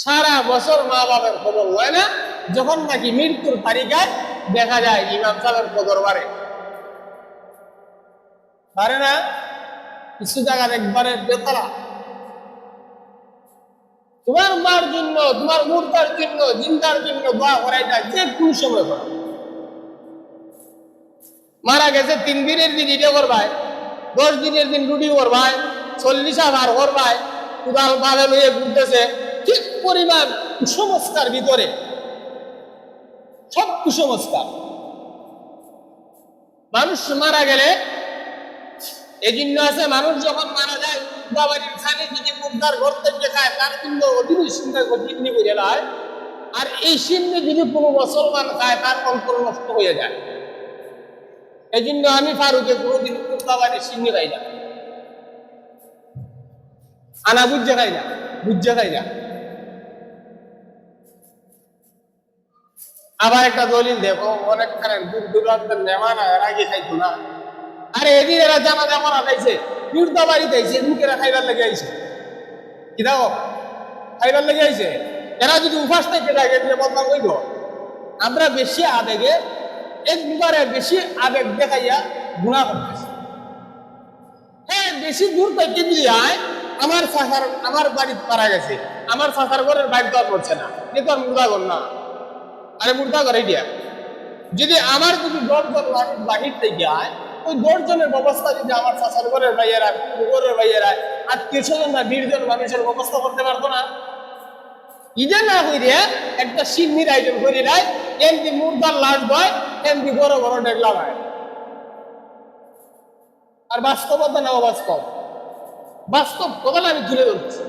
সারা বছর মা বাবার খবর হয় না, যখন নাকি মৃত্যুর তালিকায় দেখা যায় ইমাম সাহেবের কদর বাড়ে পারে না। কিছু জায়গা একবারে বেতলা। তোমার মার জন্য, তোমার মুর্দার জন্য, জিন্দার জন্য দোয়া করাই যায়, যে কোন সময় করো। মারা গেছে 3 দিনের দিন ইটে করবাই, 10 দিনের দিন রুটি করবাই, 40 বার করবাই, কোদাল বাঁধে লইয়ে ঘুরতেছে। ঠিক পরিমাণ কুসংস্কার ভিতরে, সব কুসংস্কার। মানুষ মারা গেলে এই জন্য আছে, মানুষ যখন মারা যায় বাবারির খানি যদি মুদ্রার ঘর থেকে খায়, তার কিন্তু অধীনে চিন্তা জিন্নি করে যায়। আর এই সিন্নি যদি কোনো মুসলমান খায়, তার অন্তর নষ্ট হয়ে যায়। এই জন্য আমি ফারুকে কোনোদিন বাবারির সিন্নি খাই না, আনা বুঝে খাই না, বুঝে খাই না। আবার একটা দলিল দেখো, অনেকখানে দূর দূরান্তের মেহমান এর আগে খাইতো না। আরে এদিন এরা জানাজা করা খাইছে, মুর্দা বাড়িতে আইছে, মুখেরা খাইবার লেগে আইছে। কি দাও খাইবার লেগে আইছে। এরা যদি উপাস থেকে থাকে বদনাম হইব। আমরা বেশি আবেগে, একবারে বেশি আবেগ দেখাইয়া গুণা করতেছি। হ্যাঁ, বেশি দূর থেকে যদি আয়, আমার বাড়ি মারা গেছে, আমার চাচার ঘরের বাইক দর করছে না, এ তো আর মুর্দা ঘর না। আরে মুর্দা ঘর এইটা যদি আমার যদি 10 জন মানুষ বাহির থেকে আয়, ওই 10 জনের ব্যবস্থা যদি আমার চাচার ঘরের ভাইয়েরা, ঘরের ভাইয়েরা, আত্মীয় স্বজনরা 20 জন মানুষের ব্যবস্থা করতে পারতো না। ইজে না হইরে একটা সিন্নির আয়োজন করে দেয়, এমনি মুর্দার লাশ বয়, এমনি বড় বড় ডেগলা হয়। আর বাস্তবতা না অবাস্তব, বাস্তব কথা আমি তুলে ধরছি।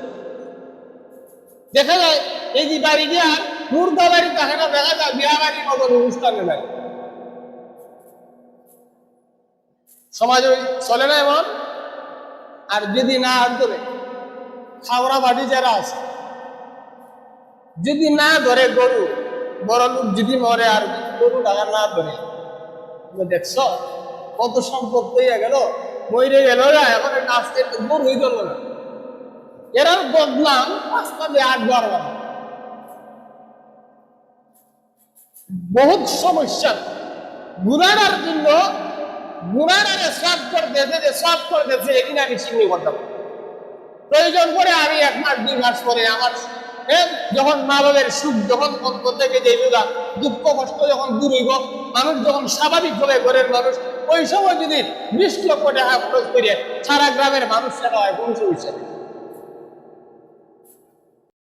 দেখা যায় এই যে বাড়ি গিয়া মুর্দা বাড়ি থাকে না, দেখা যায় বিয়া বাড়ির মতন অনুষ্ঠানে নাই। সমাজে চলে না এমন। আর যদি না ধরে খাওয়া বাড়ি যারা আছে, যদি না ধরে গরু, বড় লোক যদি মরে আর গরু টাকা না ধরে, দেখছ কত সম্পদ হইয়া গেল, মরে গেল, এখন আজকে গরু হয়ে গেল না। এরা বদনাম রাস্তা দিয়ে 8-12 বার। বহুত সমস্যা গুণার জন্য, গুণারে সব করতেছে, যে সব করতেছে এদিন আমি চিহ্ন করতাম। প্রয়োজন করে আমি 1 মাস 2 মাস পরে আমার যখন মা বাবার সুখ যখন অন্তর থেকে যাইব, দুঃখ কষ্ট যখন দূর হইব, মানুষ যখন স্বাভাবিক হবে ঘরের মানুষ, ওই সময় যদি 20 লক্ষ টাকা খরচ করে সারা গ্রামের মানুষ সেটা হয়, কোনো সমস্যা নেই।